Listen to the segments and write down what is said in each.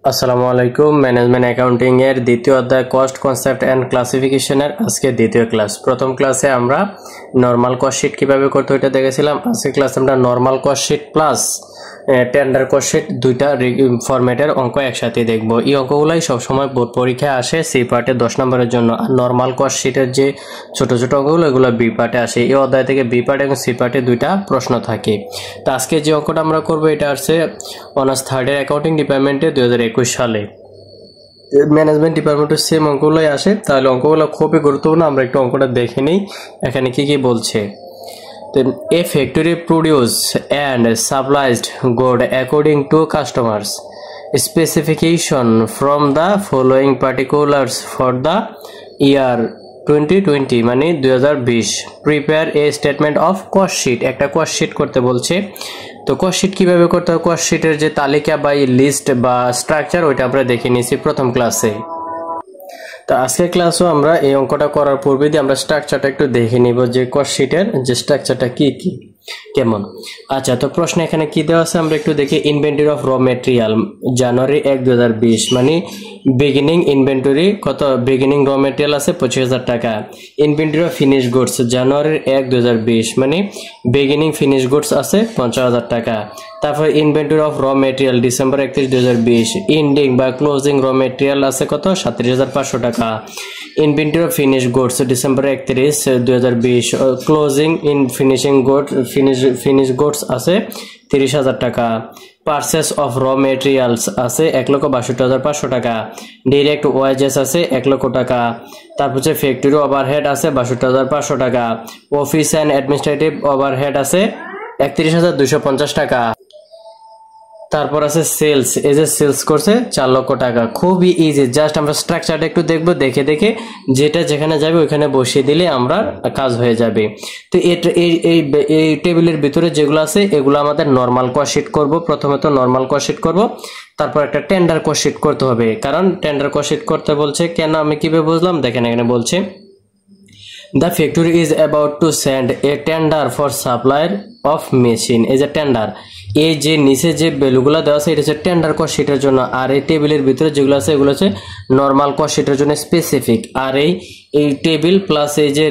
আসসালামু আলাইকুম। Management accounting এর দ্বিতীয় অধ্যায় কস্ট কনসেপ্ট এন্ড ক্লাসিফিকেশনের আজকে দ্বিতীয় ক্লাস। প্রথম ক্লাসে আমরা নরমাল কস্ট শিট কিভাবে করতে ওইটা দেখেছিলাম। আজকে ক্লাসে আমরা normal cost sheet plus tender cost sheet দুইটা ফরম্যাটের অঙ্ক একসাথে দেখব। এই অঙ্কগুলাই সবসময় বোর্ড পরীক্ষায় আসে সি পার্টে 10 নম্বরের জন্য, আর নরমাল কস্ট শিটের যে ছোট ছোট অঙ্কগুলো এগুলো বি পার্টে আসে। এই অধ্যায় থেকে বি পার্ট এবং সি পার্টে দুইটা প্রশ্ন থাকে। তো আজকে যে অঙ্কটা আমরা করবো এটা আসছে অনার্স থার্ড ইয়ার অ্যাকাউন্টিং ডিপার্টমেন্টে 2021 সালে। ম্যানেজমেন্ট ডিপার্টমেন্টের সেম অঙ্কগুলোই আসে, তাহলে অঙ্কগুলো খুবই গুরুত্বপূর্ণ। আমরা একটু অঙ্কটা দেখে নিই এখানে কি কি বলছে। A factory produce and supplies good according to customers specification from the following particulars for the year 2020 মানে 2020 prepare a statement of cost sheet। একটা cost sheet করতে বলছে। তো cost sheet কিভাবে করতে হয়, cost sheet এর যে তালিকা বা লিস্ট বা স্ট্রাকচার ওইটা আমরা দেখে নিয়েছি প্রথম ক্লাসে। তো আজকের ক্লাসও আমরা এই অঙ্কটা করার পূর্বে দিয়ে আমরা স্ট্রাকচারটা একটু দেখে নিব যে কস্ট শিটের যে স্ট্রাকচারটা কি কি কেমন। আচ্ছা, তো প্রশ্ন এখানে কি দেওয়া আছে আমরা একটু দেখি। ইনভেন্টরি অফ র মেটেরিয়াল জানুয়ারি 1 2020 মানে বিগিনিং ইনভেন্টরি কত, বিগিনিং র মেটেরিয়াল আছে 25,000 টাকা। ইনভেন্টরি অফ ফিনিশ গুডস জানুয়ারি 1 2020 মানে বিগিনিং ফিনিশ গুডস আছে 50,000 টাকা। তারপর ইনভেন্টরি অফ র মেটেরিয়াল ডিসেম্বর 31 2020 এন্ডিং বা ক্লোজিং র মেটেরিয়াল আছে কত 37,500 টাকা। Inventory of finish goods December 31 2020 closing in finishing good finish goods আছে 30,000 টাকা। পারচেস অফ র মেটেরিয়ালস আছে 1,62,500 টাকা। ডিরেক্ট ওয়াজেস আছে 1 লক্ষ টাকা। তারপর হচ্ছে ফ্যাক্টরি ওভারহেড আছে 62,500 টাকা। অফিস অ্যান্ড অ্যাডমিনিস্ট্রেটিভ ওভারহেড আছে 31,250 টাকা। তারপর আছে সেলস, এই যে সেলস করছে 4 লক্ষ টাকা। খুবই ইজি, জাস্ট আমরা স্ট্রাকচারটা একটু দেখবো, দেখে দেখে যেটা যেখানে যাবে ওইখানে বসিয়ে দিলে আমরা কাজ হয়ে যাবে। তো এই টেবিলের ভিতরে যেগুলো আছে এগুলো আমাদের নরমাল কস্ট শিট করব। প্রথমে তো নরমাল কস্ট শিট করব, তারপর একটা টেন্ডার কস্ট শিট করতে হবে, কারণ টেন্ডার কস্ট শিট করতে বলছে। কেন আমি কিভাবে বুঝলাম দেখেন, এখানে বলছে The factory is about to send a tender for supplier of machine। এই যে টেন্ডার, এই যে নিচে যে ভ্যালুগুলো দেওয়া আছে এটা হচ্ছে টেন্ডার কস্ট শিটের জন্য, আর এই টেবিলের ভিতরে যেগুলো আছে এগুলো হচ্ছে নরমাল কস্ট শিটের জন্য স্পেসিফিক। আর এই টেবিল প্লাস এই যে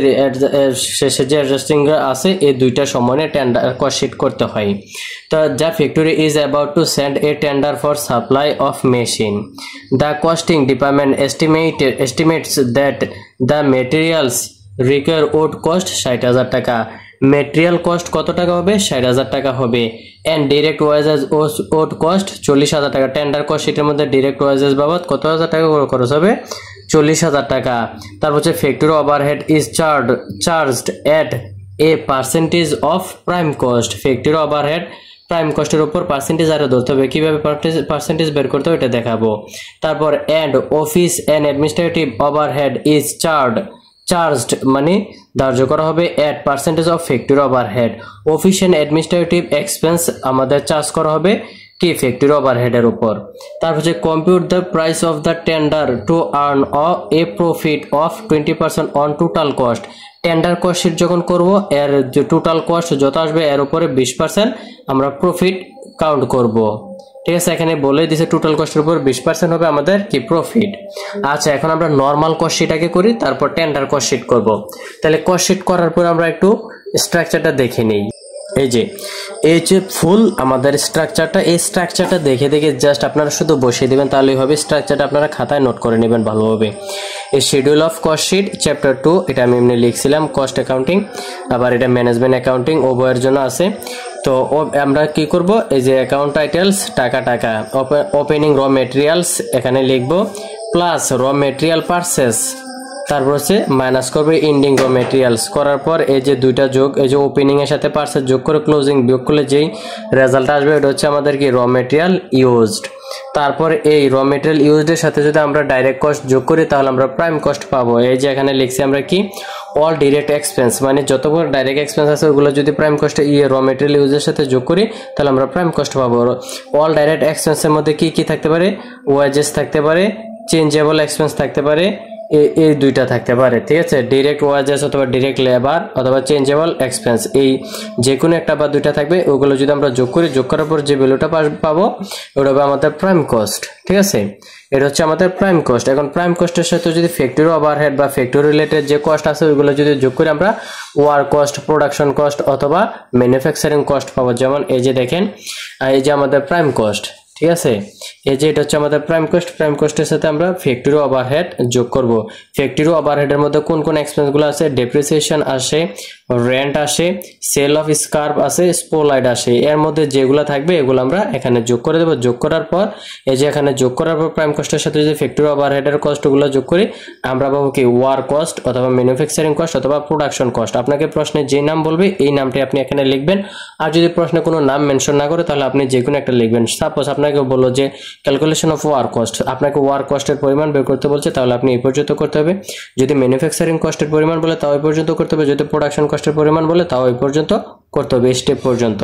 শেষে যে অ্যাডজাস্টিং আছে এই দুইটা সমানে টেন্ডার কস্ট শিট করতে হয়। তো the factory is about to send a tender for supply of machine. The costing department estimates that the materials require would cost 60,000 টাকা। মেটেরিয়াল কস্ট কত টাকা হবে, 60,000 টাকা হবে। And direct wages would cost 40,000 টাকা। টেন্ডার কস্ট শিটের মধ্যে direct wedges বাবদ কত হাজার টাকা খরচ হবে, 40,000 টাকা। তারপর হচ্ছে factory overhead is charged at a percentage of prime cost. Factory overhead prime কস্টের উপর পার্সেন্টেজ আরো ধরতে হবে, কিভাবে পার্সেন্টেজ বের করতে হবে এটা দেখাবো। তারপর and office and administrative overhead is charged মানে ধার্য করা হবে at percentage of factory overhead. Office and administrative expense আমাদের চার্জ করা হবে কি, ফ্যাক্টরি ওভারহেডের উপর। তারপর হচ্ছে compute the price of the tender to earn a profit of 20% on total cost. Tender cost sheet যখন করব এর যে টোটাল কস্ট যত আসবে এর উপরে 20% আমরা প্রফিট কাউন্ট করব। ঠিক আছে, এখানে বলে দিছে টোটাল কস্টের উপর 20% হবে আমাদের কি প্রফিট। আচ্ছা, এখন আমরা নরমাল কস্ট শিট আগে করি, তারপর টেন্ডার কস্ট শিট করব। তাহলে কস্ট শিট করার পর আমরা একটু স্ট্রাকচারটা দেখে নিই। এই যে ফুল আমাদের স্ট্রাকচারটা, এই স্ট্রাকচারটা দেখে দেখে জাস্ট আপনারা শুধু বসিয়ে দিবেন, তাহলেই হবে। স্ট্রাকচারটা আপনারা খাতায় নোট করে নেবেন ভালোভাবে। এই schedule of cost sheet chapter 2 এটা আমি এমনি লিখছিলাম, কস্ট অ্যাকাউন্টিং, আবার এটা ম্যানেজমেন্ট অ্যাকাউন্টিং উভয়ের জন্য আছে। তো আমরা কি করব, এই যে অ্যাকাউন্ট টাইটেলস টাকা টাকা, ওপেনিং র মেটেরিয়ালস এখানে লিখবো, প্লাস র মেটেরিয়াল পারচেস, তারপর হচ্ছে মাইনাস করবে এন্ডিং র মেটেরিয়ালস। করার পর এই যে দুইটা যোগ, এই যে ওপেনিং এর সাথে পারচেস যোগ করে ক্লোজিং বিয়োগ করলে যেই রেজাল্ট আসবে এটা হচ্ছে আমাদের কি র মেটেরিয়াল ইউজড। তারপর এই র মেটেরিয়াল ইউজড এর সাথে যদি আমরা ডাইরেক্ট কস্ট যোগ করি তাহলে আমরা প্রাইম কস্ট পাবো। এই যে এখানে লিখছি আমরা কি অল ডিরেক্ট এক্সপেন্স মানে যতগুলো ডাইরেক্ট এক্সপেন্স আছে ওগুলো যদি প্রাইম কস্টে র মেটেরিয়াল ইউজের সাথে যোগ করি তাহলে আমরা প্রাইম কস্ট পাবো। অল ডাইরেক্ট এক্সপেন্সের মধ্যে কি কি থাকতে পারে, ওয়াজেস থাকতে পারে, চেঞ্জেবল এক্সপেন্স থাকতে পারে, এই দুইটা থাকতে পারে, ঠিক আছে। ডিরেক্ট ওয়াজেস অথবা ডিরেক্ট লেবার অথবা চেঞ্জেবল এক্সপেন্স, এই যে কোনো একটা বা দুইটা থাকবে। ওগুলো যদি আমরা যোগ করি, যোগ করার পর যে ভ্যালুটা পাবো ওটা হবে আমাদের প্রাইম কস্ট, ঠিক আছে। এটা হচ্ছে আমাদের প্রাইম কস্ট। এখন প্রাইম কস্টের সাথে যদি ফ্যাক্টরি ওভারহেড বা ফ্যাক্টরি রিলেটেড যে কস্ট আছে ওইগুলো যদি যোগ করি আমরা ওয়ার্ক কস্ট, প্রোডাকশন কস্ট অথবা ম্যানুফ্যাকচারিং কস্ট পাবো। যেমন এই যে দেখেন, এই যে আমাদের প্রাইম কস্ট, ঠিক আছে। এই যে এটা হচ্ছে আমাদের প্রাইম কস্ট। প্রাইম কস্টের সাথে আমরা ফ্যাক্টরি ওভারহেড যোগ করব। ফ্যাক্টরি ওভারহেডের মধ্যে কোন কোন এক্সপেন্সগুলো আছে? ডেপ্রিসিয়েশন আসে, রেন্ট আসে, সেল অফ স্কার্প আসে, স্পোলাইট আসে। এর মধ্যে যেগুলো থাকবে এগুলো আমরা এখানে যোগ করে দেব। যোগ করার পর এই যে এখানে যোগ করার পর প্রাইম কস্টের সাথে যদি ফ্যাক্টরি ওভারহেডের কস্টগুলো যোগ করি আমরা পাবো কি ওয়ার্ক কস্ট অথবা ম্যানুফ্যাকচারিং কস্ট অথবা প্রোডাকশন কস্ট। আপনাকে প্রশ্নে যে নাম বলবে এই নামটি আপনি এখানে লিখবেন। আর যদি প্রশ্নে কোনো নাম মেনশন না করে তাহলে আপনি যে কোনো একটা লিখবেন। সাপোজ আপনাকে বললো যে ক্যালকুলেশন অফ ওয়ার্ক কস্ট, আপনাকে ওয়ার্ক কস্টের পরিমাণ বের করতে বলছে, তাহলে আপনি এই পর্যন্ত করতে হবে। যদি ম্যানুফ্যাকচারিং কস্টের পরিমাণ বলে তাও এই পর্যন্ত করতে হবে। যদি প্রোডাকশন কস্টের পরিমাণ বলে তাও এই পর্যন্ত করতে হবে, স্টেপ পর্যন্ত।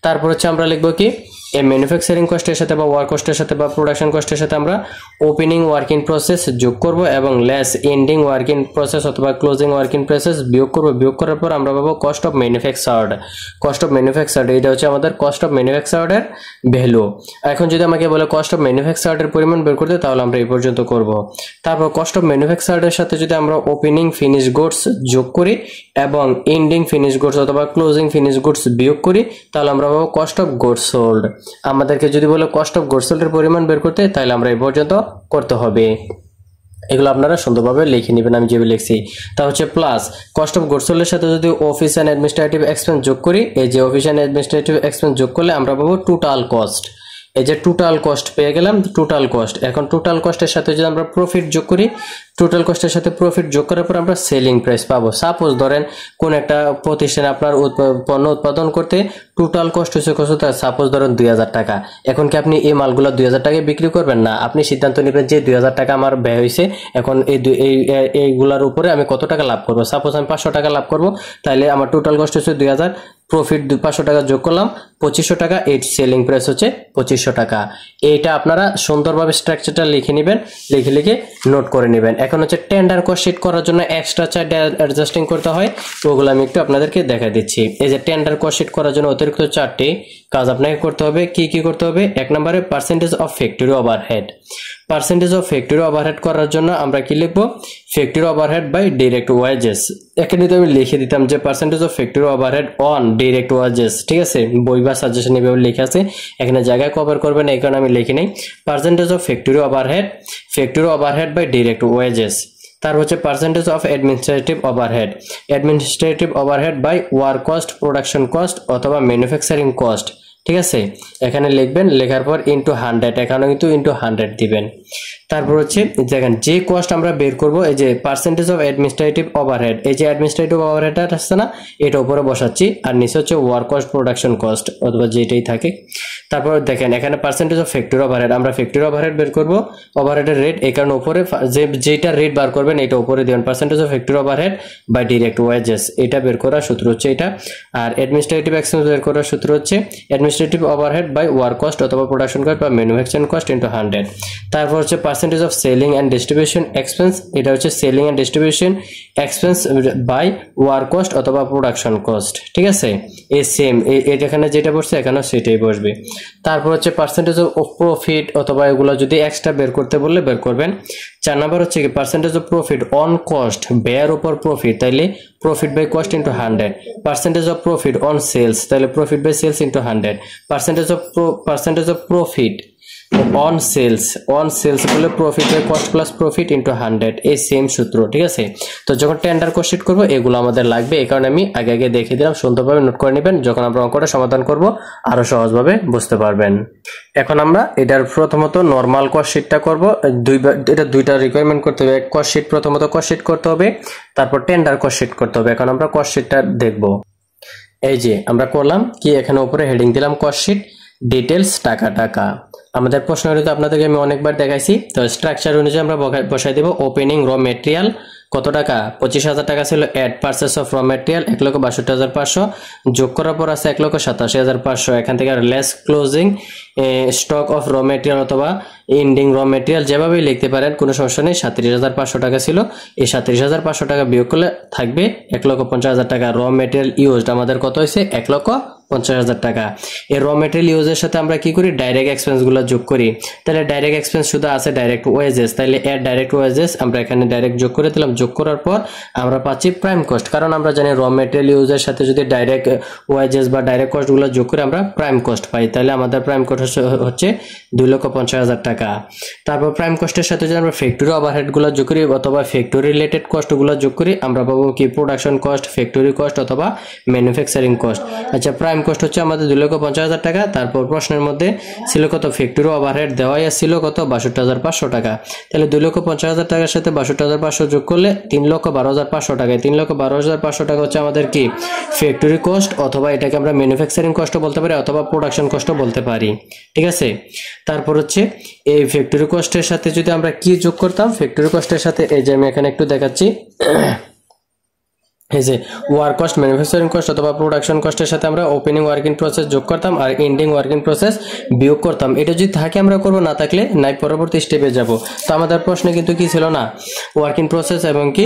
তারপর হচ্ছে আমরা লিখবো কি এই ম্যানুফ্যাকচারিং কস্টের সাথে বা ওয়ার্ক কস্টের সাথে বা প্রোডাকশন কস্টের সাথে আমরা ওপেনিং ওয়ার্কিং প্রসেস যোগ করব এবং লেস এন্ডিং ওয়ার্কিং প্রসেস অথবা ক্লোজিং ওয়ার্কিং প্রসেস বিয়োগ করব। বিয়োগ করার পর আমরা পাবো cost of manufactured. Cost of manufactured এটা হচ্ছে আমাদের কস্ট অফ ম্যানুফ্যাকচার্ডের ভ্যালু। এখন যদি আমাকে বলে কস্ট অফ ম্যানুফ্যাকচার্ডের পরিমাণ বের করতে তাহলে আমরা এই পর্যন্ত করব। তারপর কস্ট অফ ম্যানুফ্যাকচার্ডের সাথে যদি আমরা ওপেনিং ফিনিশ গুডস যোগ করি এবং এন্ডিং ফিনিশ গুডস অথবা ক্লোজিং ফিনিশ গুডস বিয়োগ করি তাহলে আমরা পাবো কস্ট অফ গুডস সোল্ড। আমাদেরকে যদি বলে কস্ট অফ গুডস সোল্ড এর পরিমাণ বের করতে তাহলে আমরা এই পর্যন্ত করতে হবে। এগুলো আপনারা সুন্দরভাবে লিখে নেবেন আমি যেভাবে লিখছি। তা হচ্ছে plus cost of goods sold এর সাথে যদি অফিস এন্ড অ্যাডমিনিস্ট্রেটিভ এক্সপেন্স যোগ করি, এই যে অফিস এন্ড অ্যাডমিনিস্ট্রেটিভ এক্সপেন্স যোগ করলে আমরা পাবো টোটাল কস্ট। এই যে টোটাল কস্ট পেয়ে গেলাম, টোটাল কস্ট। এখন টোটাল কস্টের সাথে যদি আমরা প্রফিট যোগ করি, টোটাল কস্টের সাথে প্রফিট যোগ করার পর আমরা সেলিং প্রাইস পাবো। সাপোজ ধরেন কোন একটা প্রতিষ্ঠানে আপনার পণ্য উৎপাদন করতে টোটাল কস্ট হচ্ছে কত, সাপোজ ধরেন 2000 টাকা। এখন কি আপনি এই মালগুলো 2000 টাকায় বিক্রি করবেন? না, আপনি সিদ্ধান্ত নেবেন যে 2000 টাকা আমার ব্যয় হয়েছে, এখন এইগুলার উপরে আমি কত টাকা লাভ করবো। সাপোজ আমি 500 টাকা লাভ করবো, তাহলে আমার টোটাল কস্ট হচ্ছে 2000, প্রফিট 500 টাকা যোগ করলাম 2500 টাকা, এই সেলিং প্রাইস হচ্ছে 2500 টাকা। এইটা আপনারা সুন্দরভাবে স্ট্রাকচারটা লিখে নেবেন, লিখে লিখে নোট করে নেবেন। এখন হচ্ছে টেন্ডার কস্ট শিট করার জন্য এক্সট্রা চার্ট অ্যাডজাস্টিং করতে হয়, ওগুলো আমি একটু আপনাদেরকে দেখা দিচ্ছি। এই যে টেন্ডার কস্ট শিট করার জন্য অতিরিক্ত 4টি কাজ আপনাকে করতে হবে। কি কি করতে হবে? এক নম্বরে percentage of factory overhead. Percentage of factory overhead করার জন্য আমরা কি লিখবো? Factory overhead by direct wages. এখানে তো আমি লিখে দিতাম যে percentage of factory overhead on direct wages, ঠিক আছে। বই বা সাজেশন এভাবে লেখা আছে, এখানে জায়গায় কভার করবেন এই কারণে আমি লিখি নাই। Percentage of factory overhead by direct wages. তার হচ্ছে percentage of administrative overhead by work cost, production cost অথবা ম্যানুফ্যাকচারিং কস্ট, ঠিক আছে। এখানে লিখবেন, লেখার পর ইনটু 100, এখানে কিন্তু ইনটু 100 দিবেন। তারপর হচ্ছে দেখেন যে কস্ট আমরা বের করব, এই যে পার্সেন্টেজ অফ অ্যাডমিনিস্ট্রেটিভ ওভারহেড, এই যে অ্যাডমিনিস্ট্রেটিভ ওভারহেডটা আসছে না, এটা উপরে বসাচ্ছি, আর নিচে হচ্ছে ওয়ার্ক কস্ট, প্রোডাকশন কস্ট অথবা যেটাই থাকে। তারপর দেখেন এখানে পার্সেন্টেজ অফ ফ্যাক্টরি ওভারহেড, আমরা ফ্যাক্টরি ওভারহেড বের করব, ওভারহেডের রেট, এই কারণে উপরে যেটা রেট বার করবেন এটা উপরে দিবেন। Percentage of factory overhead by direct wages, এটা বের করার সূত্র হচ্ছে এটা। আর অ্যাডমিনিস্ট্রেটিভ এক্সপেন্স বের করার সূত্র হচ্ছে administrative overhead by work cost অথবা প্রোডাকশন কস্ট বা ম্যানুফ্যাকচারিং কস্ট ইনটু 100। তারপর হচ্ছে percentage of selling and distribution expense, এটা হচ্ছে selling and distribution expense by work cost অথবা প্রোডাকশন কস্ট, ঠিক আছে। এই সেম এখানে যেটা বসছে এখানেও সেটাই বসবে। তারপর হচ্ছে পার্সেন্টেজ অফ প্রফিট অথবা এগুলো যদি এক্সট্রা বের করতে বললে বের করবেন। 4 নাম্বার হচ্ছে কি percentage of profit on cost, ব্যয়ের উপর প্রফিট, তাইলে profit by cost into 100। Percentage of profit on sales, তাহলে profit by sales into 100। Percentage of profit on sales বলে profit by cost plus profit into 100, এই same সূত্র, ঠিক আছে। তো যখন টেন্ডার কস্ট শিট করবো এগুলো আমাদের লাগবে, এই কারণে আমি আগে দেখিয়ে দিলাম, সুন্দরভাবে নোট করে নেবেন, যখন আমরা অঙ্কটা সমাধান করব আরো সহজভাবে বুঝতে পারবেন। এখন আমরা এটার প্রথমত নরমাল কস্ট শিটটা করব। এটা দুইটা রিকোয়ারমেন্ট করতে হবে, কস্ট শিট প্রথমত কস্ট শিট করতে হবে, তারপর টেন্ডার কস্ট শিট করতে হবে। এখন আমরা কস্ট শিটটা দেখব। এই যে আমরা করলাম কি, এখানে উপরে হেডিং দিলাম কস্ট শিট, ডিটেলস টাকা। আমাদের প্রশ্নটা আপনাদেরকে আমি অনেকবার দেখাইছি, তো স্ট্রাকচার অনুযায়ী আমরা বসাই দেব ওপেনিং র মেটেরিয়াল, কত টাকা 25,000 টাকা ছিল এট পারচেস অফ র ম্যাটেরিয়াল 1,62,500 যোগ করার পর আছে 1,87,500 এখান থেকে লেস ক্লোজিং স্টক অফ র ম্যাটেরিয়াল অথবা এন্ডিং র ম্যাটেরিয়াল যেভাবেই লিখতে পারেন কোনো সমস্যা নেই 37,500 টাকা ছিল এই 37,500 টাকা বিয়োগ করলে থাকবে 1,50,000 টাকা র ম্যাটেরিয়াল ইউজড আমাদের কত হয়েছে 1,50,000 টাকা এই র ম্যাটেরিয়াল ইউজের সাথে আমরা কি করি ডাইরেক্ট এক্সপেন্স গুলো যোগ করি তাহলে ডাইরেক্ট এক্সপেন্স শুধু আছে ডাইরেক্ট ওয়েজেস তাহলে এর ডাইরেক্ট ওয়েজেস আমরা এখানে ডাইরেক্ট যোগ করে দিলাম যোগ করার পর আমরা পাচ্ছি প্রাইম কস্ট কারণ আমরা জানি র ম্যাটেরিয়াল ইউজের সাথে যদি ডাইরেক্ট ওয়েজেস বা ডাইরেক্ট কস্ট গুলো যোগ করে আমরা প্রাইম কস্ট পাই তাহলে আমাদের প্রাইম কস্ট হচ্ছে 2,50,000 টাকা তারপর প্রাইম কস্টের সাথে যদি আমরা ফ্যাক্টরি ওভারহেড গুলো যোগ করি অথবা ফ্যাক্টরি রিলেটেড কস্ট গুলো যোগ করি আমরা পাবো কি প্রোডাকশন কস্ট ফ্যাক্টরি কস্ট অথবা ম্যানুফ্যাকচারিং কস্ট আচ্ছা প্রাইম কস্ট হচ্ছে আমাদের 2,50,000 টাকা তারপর প্রশ্নের মধ্যে ছিল কত ফ্যাক্টরি ওভারহেড দেওয়াই ছিল কত 62,500 টাকা তাহলে 2,50,000 টাকার সাথে 62,500 যোগ করলে 3,12,500 টাকা 3,12,500 টাকা হচ্ছে আমাদের কি ফ্যাক্টরি কস্ট অথবা এটাকে আমরা ম্যানুফ্যাকচারিং কস্ট বলতে পারি অথবা প্রোডাকশন কস্ট বলতে পারি ঠিক আছে তারপর হচ্ছে এই ফ্যাক্টরি কস্টের সাথে যদি আমরা কি যোগ করতাম ফ্যাক্টরি কস্টের সাথে এই যে আমি এখানে একটু দেখাচ্ছি এই যে ওয়ার্ক কস্ট ম্যানুফ্যাকচারিং কস্ট অথবা প্রোডাকশন কস্টের সাথে আমরা ওপেনিং ওয়ার্কিং প্রসেস যোগ করতাম আর এন্ডিং ওয়ার্কিং প্রসেস বিয়োগ করতাম এটা যদি থাকে আমরা করব না থাকলে নাই পরবর্তী স্টেপে যাব তো আমাদের প্রশ্নে কিন্তু কি ছিল না ওয়ার্কিং প্রসেস এবং কি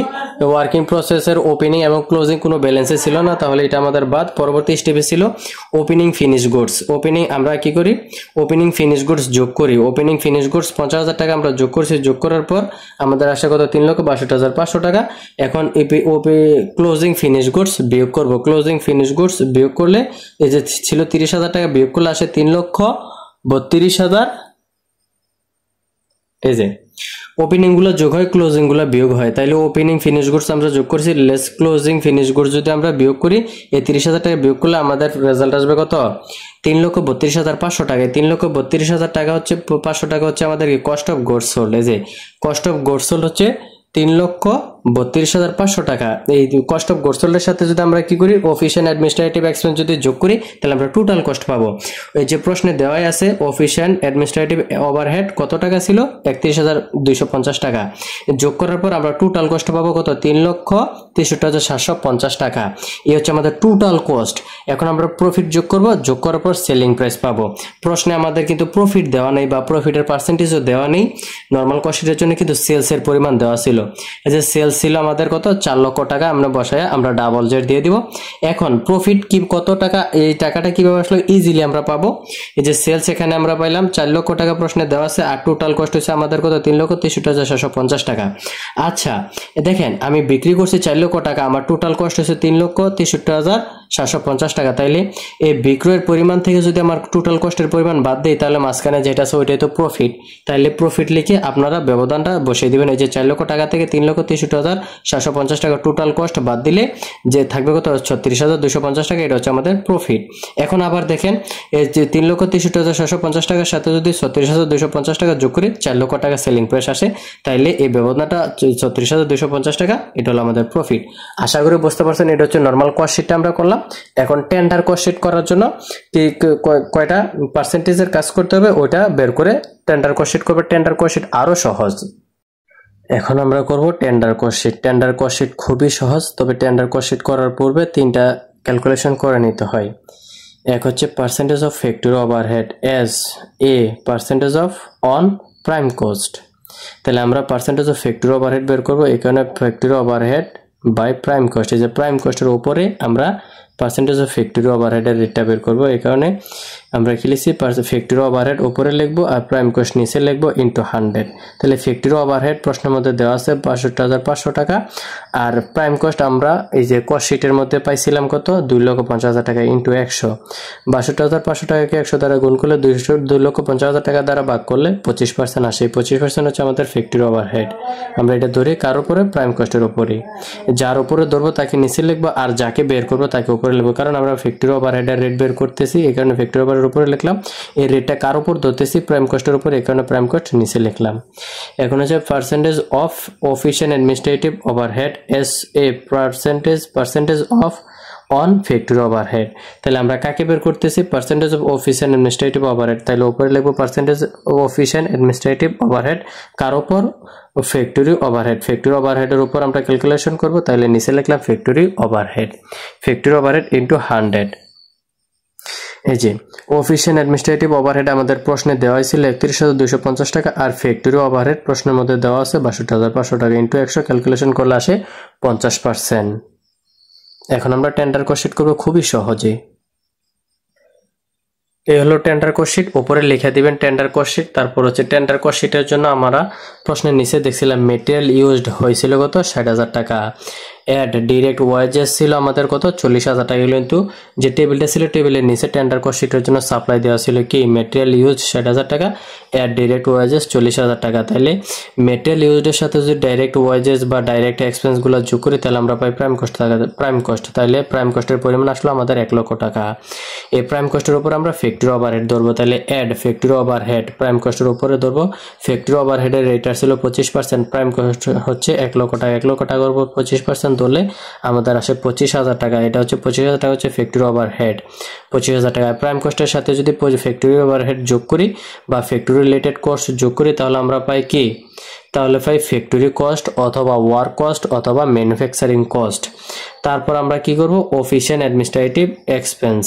ওয়ার্কিং প্রসেসের ওপেনিং এবং ক্লোজিং কোনো ব্যালেন্সে ছিল না তাহলে এটা আমাদের বাদ পরবর্তী স্টেপে ছিল ওপেনিং ফিনিশ গুডস ওপেনিং আমরা কি করি ওপেনিং ফিনিশ গুডস যোগ করি ওপেনিং ফিনিশ গুডস 50,000 টাকা আমরা যোগ করছি যোগ করার পর আমাদের আসে কত 3,62,500 টাকা এখন ক্লোজিং ফিনিশ গুডস বিয়োগ করব ক্লোজিং ফিনিশ গুডস বিয়োগ করলে এই যে ছিল 30,000 টাকা বিয়োগ করলে আসে 3,32,000 এই যে ওপেনিং গুলো যোগ হয় ক্লোজিং গুলো বিয়োগ হয় তাইলে ওপেনিং ফিনিশ গুডস আমরা যোগ করছি লেস ক্লোজিং ফিনিশ গুডস যদি আমরা বিয়োগ করি এই 30,000 টাকা বিয়োগ করলে আমাদের রেজাল্ট আসবে কত 3,32,500 টাকা 3,32,000 টাকা হচ্ছে 500 টাকা হচ্ছে আমাদের কি কস্ট অফ গুডস সোল্ড এই যে কস্ট অফ গুডস সোল্ড হচ্ছে 3,32,500 টাকা এই কস্ট অফ গুডস সোল্ডের সাথে যদি আমরা কি করি অফিস এন্ড অ্যাডমিনিস্ট্রেটিভ এক্সপেন্স যদি যোগ করি তাহলে আমরা টোটাল কস্ট পাবো এই যে প্রশ্নে দেওয়াই আছে অফিস এন্ড অ্যাডমিনিস্ট্রেটিভ ওভারহেড কত টাকা ছিল 31,250 টাকা যোগ করার পর আমরা টোটাল কস্ট পাবো কত 3,63,750 টাকা এই হচ্ছে আমাদের টোটাল কস্ট এখন আমরা প্রফিট যোগ করব যোগ করার পর সেলিং প্রাইস পাবো প্রশ্নে আমাদের কিন্তু প্রফিট দেওয়া নেই বা প্রফিটের পার্সেন্টেজও দেওয়া নেই নরমাল কস্টের জন্য কিন্তু সেলস এর পরিমাণ দেওয়া ছিল এই যে সেলস ছিল আমাদের কত 4 লক্ষ টাকা আমরা বসায়া আমরা ডাবল জেড দিয়ে দিব এখন প্রফিট কি কত টাকা এই টাকাটা কিভাবে আসলে ইজিলি আমরা পাবো এই যে সেলস এখানে আমরা পাইলাম 4 লক্ষ টাকা প্রশ্নে দেওয়া আছে আর টোটাল কস্ট হচ্ছে আমাদের কত 3,63,750 টাকা আচ্ছা দেখেন আমি বিক্রি করছি 4 লক্ষ টাকা আমার টোটাল কস্ট হচ্ছে 3,63,750 টাকা তাইলে এই বিক্রয়ের পরিমাণ থেকে যদি আমার টোটাল কস্টের পরিমাণ বাদ দেই তাহলে মাঝখানে যেটা আছে ওইটাই তো প্রফিট তাইলে প্রফিট লিখে আপনারা ব্যবধানটা বসিয়ে দিবেন এই যে 4 লক্ষ টাকা থেকে 3,63,750 টাকা টোটাল কস্ট বাদ দিলে যে থাকবে কত 36,250 টাকা এটা হচ্ছে আমাদের প্রফিট এখন আবার দেখেন এই যে 3,63,750 টাকার সাথে যদি 36,250 টাকা যোগ করি 4 লক্ষ টাকা সেলিং প্রাইস আসে তাইলে এই ব্যবধানটা 36,250 টাকা এটা হলো আমাদের প্রফিট আশা করি বুঝতে পারছেন এটা হচ্ছে নরমাল কস্ট শিটটা আমরা করলাম এখন টেন্ডার কস্ট শিট করার জন্য কয়টা পার্সেন্টেজের কাজ করতে হবে ওটা বের করে টেন্ডার কস্ট শিট করবে টেন্ডার কস্ট শিট আরো সহজ এখন আমরা করব tender cost sheet tender cost sheet খুবই সহজ তবে টেন্ডার কস্ট শিট করার পূর্বে তিনটা ক্যালকুলেশন করে নিতে হয় এক হচ্ছে percentage of factory overhead as a percentage of on prime cost তাহলে আমরা পার্সেন্টেজ অফ ফ্যাক্টরি ওভারহেড বের করব এখানে factory overhead by prime cost এই যে প্রাইম কস্টের উপরে আমরা পার্সেন্টেজ অফ ফ্যাক্টরি ওভারহেডের রেটটা বের করব এই কারণে আমরা কি লিখছি ফ্যাক্টরি ওভারহেড উপরে লিখবো আর প্রাইম কস্ট নিচে লিখবো ইনটু 100 তাহলে ফ্যাক্টরি ওভারহেড প্রশ্নের মধ্যে দেওয়া আছে 62,500 টাকা আর প্রাইম কস্ট আমরা এই যে কস্ট শিটের মধ্যে পাইছিলাম কত 2,50,000 টাকা ইনটু 100 62,500 টাকাকে 100 দ্বারা গুণ করলে 2,50,000 টাকা দ্বারা ভাগ করলে 25% আসে 25% হচ্ছে আমাদের ফ্যাক্টরি ওভারহেড আমরা এটা ধরে কার উপরে প্রাইম কস্টের উপরে যার উপরে ধরবো তাকে নিচে লিখবো আর যাকে বের করবো তাকে উপরে লিখবো কারণ আমরা ফ্যাক্টরি ওভারহেডের রেট বের করতেছি এই কারণে ফ্যাক্টরি ওভারহেড উপরে লিখলাম এই রেটটা কার উপর ধরতেছি প্রাইম কস্টের উপর এই কারণে প্রাইম কস্ট নিচে লিখলাম এখন হচ্ছে percentage of office and administrative overhead as a percentage of on factory overhead. তাহলে আমরা কাকে বের করতেছি? Percentage of office and administrative overhead. তাহলে উপরে লিখবো percentage of office and administrative overhead, কার উপর? Factory overhead. ফ্যাক্টরি ওভারহেডের উপর আমরা ক্যালকুলেশন করব, তাহলে নিচে লিখলাম factory overhead. Factory overhead into 100। এই যে অফিস অ্যান্ড অ্যাডমিনিস্ট্রেটিভ ওভারহেড আমাদের প্রশ্নে দেওয়া হয়েছিল 31,250 টাকা, আর ফ্যাক্টরি ওভারহেড প্রশ্নের মধ্যে দেওয়া আছে 62,500 টাকা। ইনটু 100 ক্যালকুলেশন করলে আসে 50%। এখন আমরা টেন্ডার কোস্ট করব খুবই সহজে। এই হলো টেন্ডার কোস্ট, উপরে লিখে দিবেন টেন্ডার কোস্ট। তারপর হচ্ছে টেন্ডার কোস্টের জন্য আমরা প্রশ্নের নিচে দেখছিলাম মেটেরিয়াল ইউজড হয়েছিল কত? 60,000 টাকা। অ্যাড ডিরেক্ট ওয়েজেস ছিল আমাদের কত? 40,000 টাকা। কিন্তু যে টেবিলটা ছিল টেবিলের নিচে টেন্ডার কোস্টের জন্য সাপ্লাই দেওয়া ছিল কি? মেটেরিয়াল ইউজ 60,000 টাকা, অ্যাড ডিরেক্ট ওয়েজেস 40,000 টাকা। তাহলে মেটেরিয়াল ইউজের সাথে যদি ডাইরেক্ট ওয়েজেস বা ডাইরেক্ট এক্সপেন্সগুলো যোগ করি তাহলে আমরা পাই প্রাইম কোস্ট টাকা। প্রাইম কোস্ট, তাহলে প্রাইম কোস্টের পরিমাণ আসলো আমাদের 1 লক্ষ টাকা। এই প্রাইম কোস্টের উপর আমরা ফ্যাক্টরি ওভারহেড ধরবো, তাহলে অ্যাড ফ্যাক্টরি ওভারহেড প্রাইম কোস্টের উপরে ধরবো। ফ্যাক্টরি ওভারহেডের রেট ছিল 25%, প্রাইম কোস্ট হচ্ছে 1 লক্ষ টাকা। 1 লক্ষ টাকার উপর 25% ধরলে আমাদের আসে 25,000 টাকা। এটা হচ্ছে 25,000 টাকা হচ্ছে ফ্যাক্টরি ওভারহেড। 25,000 টাকা প্রাইম কোস্টের সাথে যদি ফ্যাক্টরি ওভারহেড যোগ করি বা ফ্যাক্টরি রিলেটেড কস্ট যোগ করি তাহলে আমরা পাই কি? তাহলে পাই ফ্যাক্টরি কস্ট অথবা ওয়ার্ক কস্ট অথবা ম্যানুফ্যাকচারিং কস্ট। তারপর আমরা কি করব? অফিস অ্যান্ড অ্যাডমিনিস্ট্রেটিভ এক্সপেন্স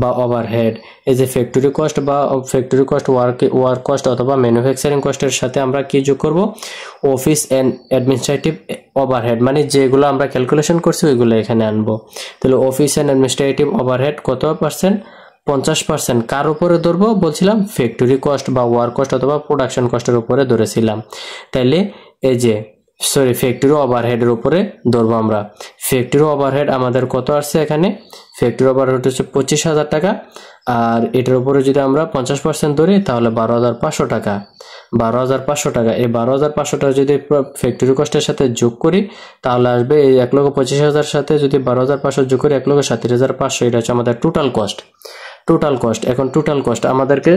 বা ওভারহেড। এই যে ফ্যাক্টরি কস্ট বা ফ্যাক্টরি কস্ট, ওয়ার্ক কস্ট অথবা ম্যানুফ্যাকচারিং কস্টের সাথে আমরা কি যোগ করব? অফিস অ্যান্ড অ্যাডমিনিস্ট্রেটিভ ওভারহেড, মানে যেগুলো আমরা ক্যালকুলেশন করছি ওইগুলো এখানে আনবো। তাহলে অফিস অ্যান্ড অ্যাডমিনিস্ট্রেটিভ ওভারহেড কত পার্সেন্ট? 50%। কার উপরে ধরবো বলছিলাম? ফ্যাক্টরি কস্ট বা ওয়ার্ক কস্ট অথবা প্রোডাকশন কস্টের উপরে ধরেছিলাম। তাইলে এই যে ফ্যাক্টরি ওভারহেডের উপরে ধরবো আমরা। ফ্যাক্টরি ওভারহেড আমাদের কত আসছে এখানে? ফ্যাক্টরি ওভারহেড হচ্ছে 25,000 টাকা, আর এটার উপরে যদি আমরা 50% ধরি তাহলে 12,500 টাকা। 12,500 টাকা। এই 12,500 টাকা যদি ফ্যাক্টরি কস্টের সাথে যোগ করি তাহলে আসবে এই 1,25,000 সাথে যদি 12,500 যোগ করি 1,37,500। এটা হচ্ছে আমাদের টোটাল কস্ট। Total cost. এখন টোটাল কস্ট আমাদেরকে,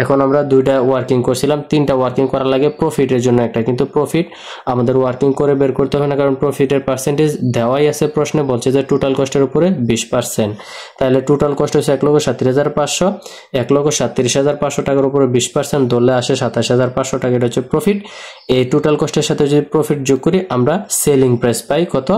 এখন আমরা দুইটা ওয়ার্কিং করছিলাম, তিনটা ওয়ার্কিং করা লাগে প্রফিটের জন্য একটা, কিন্তু প্রফিট আমাদের ওয়ার্কিং করে বের করতে হবে না, কারণ প্রফিটের পার্সেন্টেজ দেওয়াই আছে প্রশ্নে, বলছে যে টোটাল কস্টের উপরে 20%। তাহলে টোটাল কস্ট হচ্ছে 1,37,500। 1,37,500 টাকার উপরে 20% ধরলে আসে 27,500 টাকা। এটা হচ্ছে প্রফিট। এই টোটাল কস্টের সাথে যদি প্রফিট যোগ করি আমরা সেলিং প্রাইস পাই কত?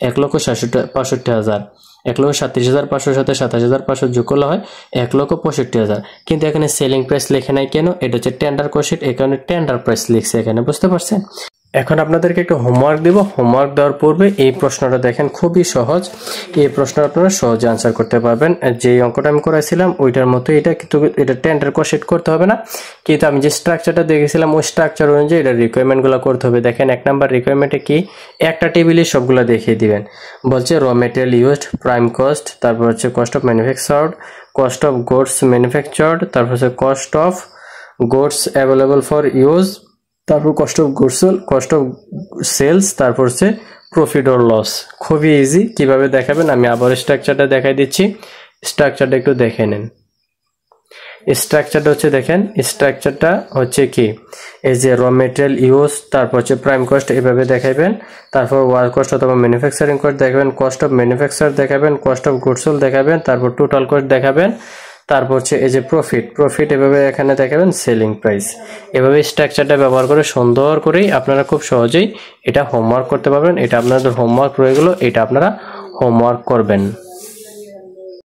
1,65,000। 1,37,500 সাথে 27,500 যোগ করলে হয় 1,65,000। কিন্তু এখানে সেলিং প্রাইস লেখে নাই কেন? এটা হচ্ছে টেন্ডার কোস্ট, এই কারণে টেন্ডার প্রাইস লিখছে এখানে, বুঝতে পারছেন? এখন আপনাদেরকে একটু হোমওয়ার্ক দিব। হোমওয়ার্ক দেওয়ার পূর্বে এই প্রশ্নটা দেখেন, খুবই সহজ। এই প্রশ্নটা আপনারা সহজে আনসার করতে পারবেন। যে অঙ্কটা আমি করেছিলাম ওইটার মতো এটা, কিন্তু এটা টেন্ডার কোস্ট করতে হবে না, কিন্তু আমি যে স্ট্রাকচারটা দেখেছিলাম ওই স্ট্রাকচার অনুযায়ী এটা রিকোয়ারমেন্টগুলো করতে হবে। দেখেন 1 নাম্বার রিকোয়ারমেন্টে কি? একটা টেবিলে সবগুলো দেখিয়ে দিবেন। বলছে র মেটেরিয়াল ইউজড, প্রাইম কস্ট, তারপর হচ্ছে cost of manufactured, cost of goods manufactured, তারপর হচ্ছে cost of goods available for use, তারপর cost of goods, cost of sales, তারপর হচ্ছে প্রফিট অর লস। খুবই ইজি। কিভাবে দেখাবেন আমি আবার স্ট্রাকচারটা দেখাই দিচ্ছি। স্ট্রাকচারটা একটু দেখে নেন। স্ট্রাকচারটা হচ্ছে দেখেন, স্ট্রাকচারটা হচ্ছে কি? এই যে র মেটেরিয়াল ইউজ, তারপর হচ্ছে প্রাইম কস্ট এভাবে দেখাবেন, তারপর ওয়ার্ক কস্ট অথবা ম্যানুফ্যাকচারিং কস্ট দেখাবেন, কস্ট অফ ম্যানুফ্যাকচার দেখাবেন, কস্ট অফ গুডস সোল্ড দেখাবেন, তারপর টোটাল কস্ট দেখাবেন, তারপর হচ্ছে এই যে প্রফিট এভাবে এখানে দেখাবেন, সেলিং প্রাইস। এভাবে স্ট্রাকচারটা ব্যবহার করে সুন্দর করেই আপনারা খুব সহজেই এটা হোমওয়ার্ক করতে পারবেন। এটা আপনাদের হোমওয়ার্ক রয়ে গেল, এটা আপনারা হোমওয়ার্ক করবেন।